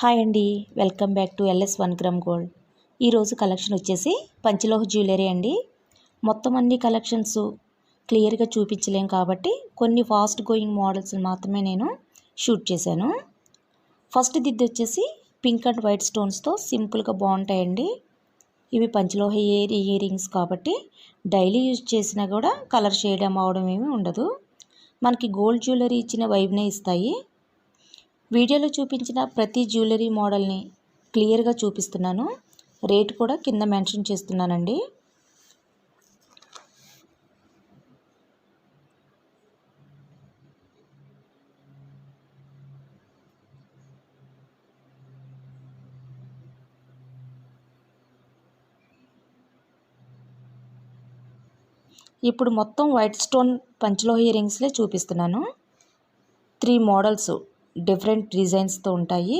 Hi అండి, welcome back to LS 1 gram gold. ఈరోజు collection వచ్చేసి పంచలోహ జ్యువెలరీ అండి. మొత్తం అన్ని కలెక్షన్స్ క్లియర్గా చూపించలేం కాబట్టి కొన్ని ఫాస్ట్ గోయింగ్ మోడల్స్ మాత్రమే నేను షూట్ చేశాను. ఫస్ట్ దిద్దు వచ్చేసి పింక్ అండ్ వైట్ స్టోన్స్తో సింపుల్గా బాగుంటాయండి. ఇవి పంచలోహ ఇయర్ రింగ్స్ కాబట్టి డైలీ యూజ్ చేసినా కూడా కలర్ షేడ్ అవ్వడం ఏమీ ఉండదు. మనకి గోల్డ్ జ్యువెలరీ ఇచ్చిన వైబ్నే ఇస్తాయి. వీడియోలో చూపించిన ప్రతి జ్యువెలరీ మోడల్ని క్లియర్గా చూపిస్తున్నాను. రేట్ కూడా కింద మెన్షన్ చేస్తున్నానండి. ఇప్పుడు మొత్తం వైట్ స్టోన్ పంచలోహ ఇయర్ రింగ్స్లే చూపిస్తున్నాను. 3 మోడల్స్ డిఫరెంట్ డిజైన్స్తో ఉంటాయి.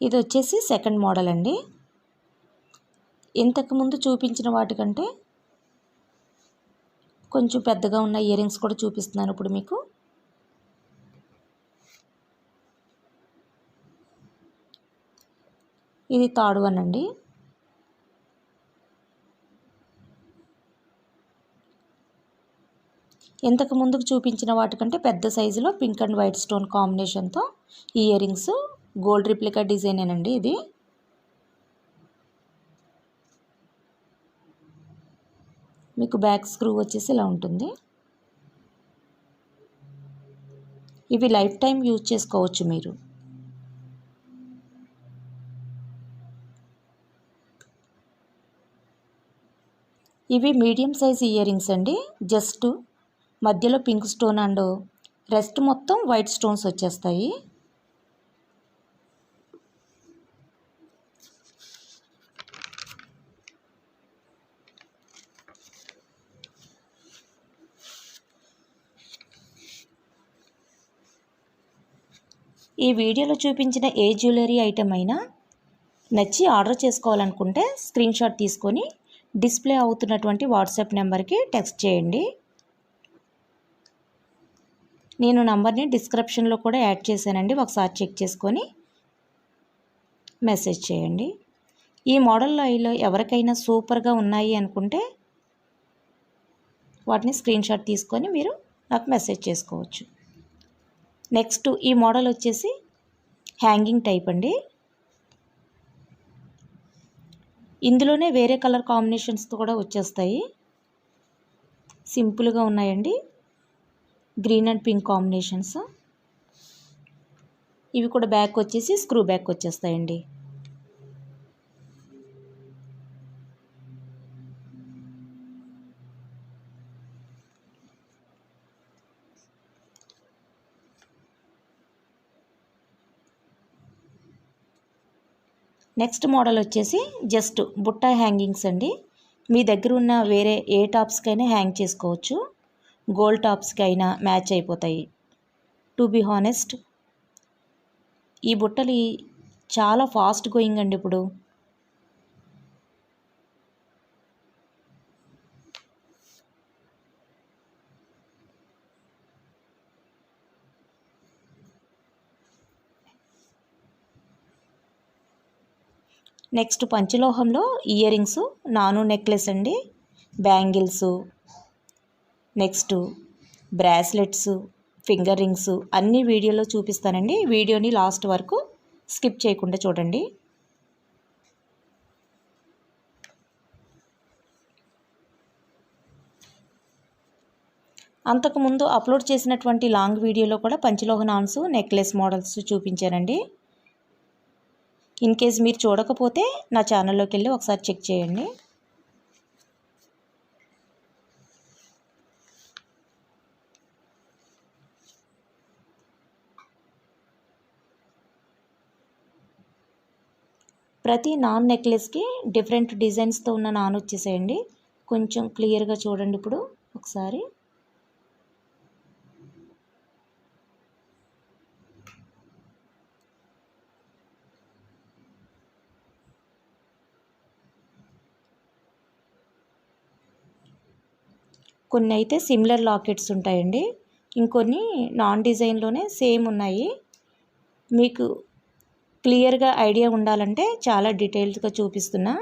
ఇది వచ్చేసి సెకండ్ మోడల్ అండి. ఇంతకుముందు చూపించిన వాటికంటే కొంచెం పెద్దగా ఉన్న ఇయర్ రింగ్స్ కూడా చూపిస్తున్నాను ఇప్పుడు మీకు. ఇది థర్డ్ వన్ అండి. ఇంతకు ముందుకు చూపించిన వాటికంటే పెద్ద సైజులో పింక్ అండ్ వైట్ స్టోన్ కాంబినేషన్తో ఇయర్ రింగ్స్, గోల్డ్ రిప్లికా డిజైనేనండి ఇది. మీకు బ్యాక్ స్క్రూ వచ్చేసి ఇలా ఉంటుంది. ఇవి లైఫ్ టైం యూజ్ చేసుకోవచ్చు మీరు. ఇవి మీడియం సైజ్ ఇయర్ రింగ్స్ అండి. జస్ట్ మధ్యలో పింక్ స్టోన్ అండ్ రెస్ట్ మొత్తం వైట్ స్టోన్స్ వచ్చేస్తాయి. ఈ వీడియోలో చూపించిన ఏ జ్యువెలరీ ఐటెం అయినా నచ్చి ఆర్డర్ చేసుకోవాలనుకుంటే స్క్రీన్ షాట్ తీసుకొని డిస్ప్లే అవుతున్నటువంటి వాట్సాప్ నెంబర్కి టెక్స్ట్ చేయండి. నేను నంబర్ని డిస్క్రిప్షన్లో కూడా యాడ్ చేశానండి, ఒకసారి చెక్ చేసుకొని మెసేజ్ చేయండి. ఈ మోడల్లో ఎవరికైనా సూపర్గా ఉన్నాయి అనుకుంటే వాటిని స్క్రీన్ షాట్ తీసుకొని మీరు నాకు మెసేజ్ చేసుకోవచ్చు. నెక్స్ట్ ఈ మోడల్ వచ్చేసి హ్యాంగింగ్ టైప్ అండి. ఇందులోనే వేరే కలర్ కాంబినేషన్స్తో కూడా వచ్చేస్తాయి. సింపుల్గా ఉన్నాయండి, గ్రీన్ అండ్ పింక్ కాంబినేషన్స్. ఇవి కూడా బ్యాక్ వచ్చేసి స్క్రూ బ్యాక్ వచ్చేస్తాయండి. నెక్స్ట్ మోడల్ వచ్చేసి జస్ట్ బుట్ట హ్యాంగింగ్స్ అండి. మీ దగ్గర ఉన్న వేరే ఏ టాప్స్కైనా హ్యాంగ్ చేసుకోవచ్చు. గోల్డ్ టాప్స్కి అయినా మ్యాచ్ అయిపోతాయి. టు బీ హానెస్ట్ ఈ బుట్టలు చాలా ఫాస్ట్ గోయింగ్ అండి ఇప్పుడు. నెక్స్ట్ పంచలోహంలో ఇయర్ రింగ్స్, నాను నెక్లెస్ అండి, bangles, next bracelets, finger rings అన్ని వీడియోలో చూపిస్తానండి. వీడియోని లాస్ట్ వరకు స్కిప్ చేయకుండా చూడండి. అంతకుముందు అప్లోడ్ చేసినటువంటి లాంగ్ వీడియోలో కూడా పంచలోహ నాన్స్ నెక్లెస్ మోడల్స్ చూపించానండి. ఇన్ కేస్ మీరు చూడకపోతే నా ఛానల్లోకి వెళ్ళి ఒకసారి చెక్ చేయండి. ప్రతి నాన్ నెక్లెస్కి డిఫరెంట్ డిజైన్స్తో ఉన్న నాన్ వచ్చేసేయండి. కొంచెం క్లియర్గా చూడండి ఇప్పుడు ఒకసారి. కొన్ని అయితే సిమిలర్ లాకెట్స్ ఉంటాయండి, ఇంకొన్ని నాన్ డిజైన్లోనే సేమ్ ఉన్నాయి. మీకు క్లియర్గా ఐడియా ఉండాలంటే చాలా డీటెయిల్స్గా చూపిస్తున్నా.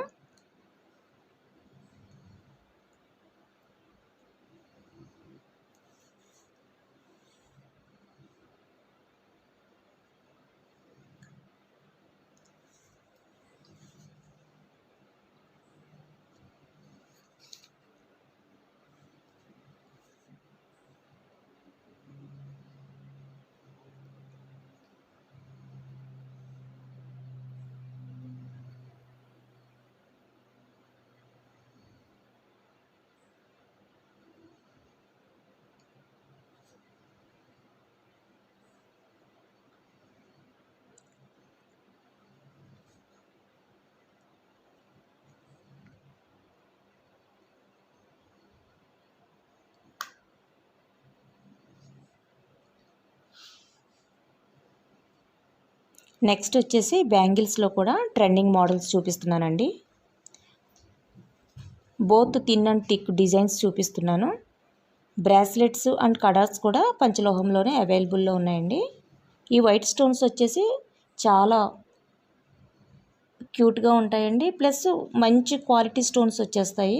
నెక్స్ట్ వచ్చేసి బ్యాంగిల్స్లో కూడా ట్రెండింగ్ మోడల్స్ చూపిస్తున్నానండి. Both thin and thick designs చూపిస్తున్నాను. బ్రాస్లెట్స్ అండ్ కడాస్ కూడా పంచలోహంలోనే అవైలబుల్లో ఉన్నాయండి. ఈ వైట్ స్టోన్స్ వచ్చేసి చాలా క్యూట్గా ఉంటాయండి, ప్లస్ మంచి క్వాలిటీ స్టోన్స్ వచ్చేస్తాయి.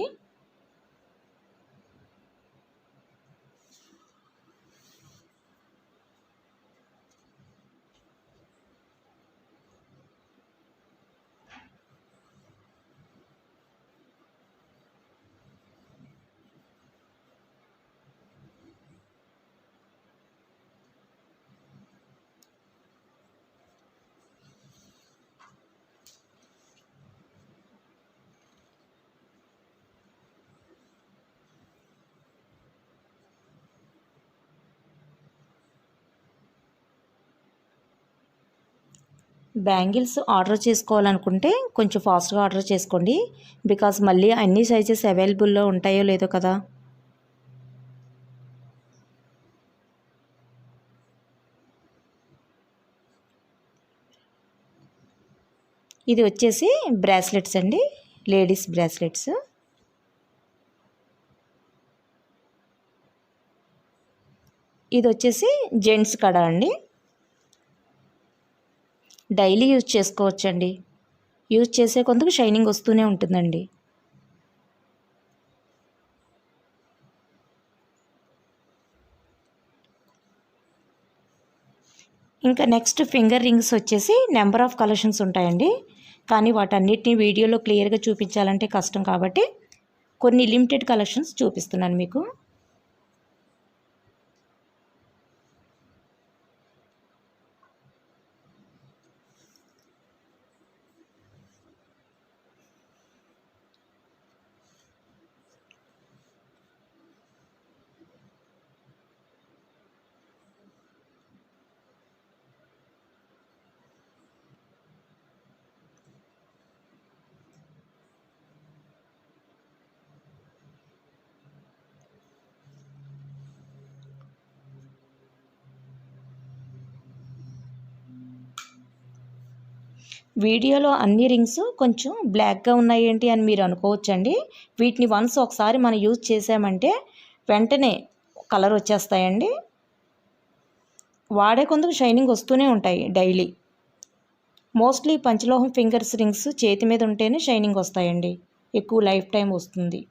బ్యాంగిల్స్ ఆర్డర్ చేసుకోవాలనుకుంటే కొంచెం ఫాస్ట్గా ఆర్డర్ చేసుకోండి, బికాజ్ మళ్ళీ అన్ని సైజెస్ అవైలబుల్లో ఉంటాయో లేదో కదా. ఇది వచ్చేసి బ్రాస్లెట్స్ అండి, లేడీస్ బ్రాస్లెట్స్. ఇది వచ్చేసి జెంట్స్ కడ అండి, డైలీ యూజ్ చేసుకోవచ్చండి. యూజ్ చేసే కొందుకు షైనింగ్ వస్తూనే ఉంటుందండి. ఇంకా నెక్స్ట్ ఫింగర్ రింగ్స్ వచ్చేసి నెంబర్ ఆఫ్ కలెక్షన్స్ ఉంటాయండి, కానీ వాటన్నిటిని వీడియోలో క్లియర్గా చూపించాలంటే కష్టం కాబట్టి కొన్ని లిమిటెడ్ కలెక్షన్స్ చూపిస్తున్నాను మీకు. వీడియోలో అన్ని రింగ్స్ కొంచెం బ్లాక్గా ఉన్నాయి ఏంటి అని మీరు అనుకోవచ్చండి. వీటిని వన్స్ ఒకసారి మనం యూజ్ చేసామంటే వెంటనే కలర్ వచ్చేస్తాయండి. వాడే కొందుకు షైనింగ్ వస్తూనే ఉంటాయి డైలీ. మోస్ట్లీ పంచలోహం ఫింగర్స్ రింగ్స్ చేతి మీద ఉంటేనే షైనింగ్ వస్తాయండి, ఎక్కువ లైఫ్ టైం వస్తుంది.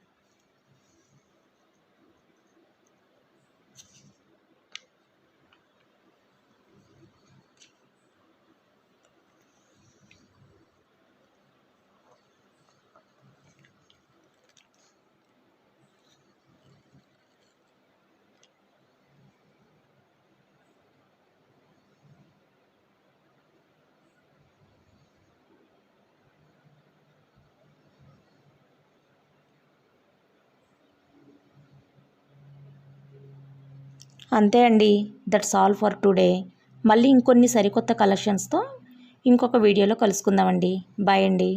అంతే అండి, దట్స్ ఆల్ ఫర్ టుడే. మళ్ళీ ఇంకొన్ని సరికొత్త కలెక్షన్స్తో ఇంకొక వీడియోలో కలుసుకుందామండి. బాయ్ అండి.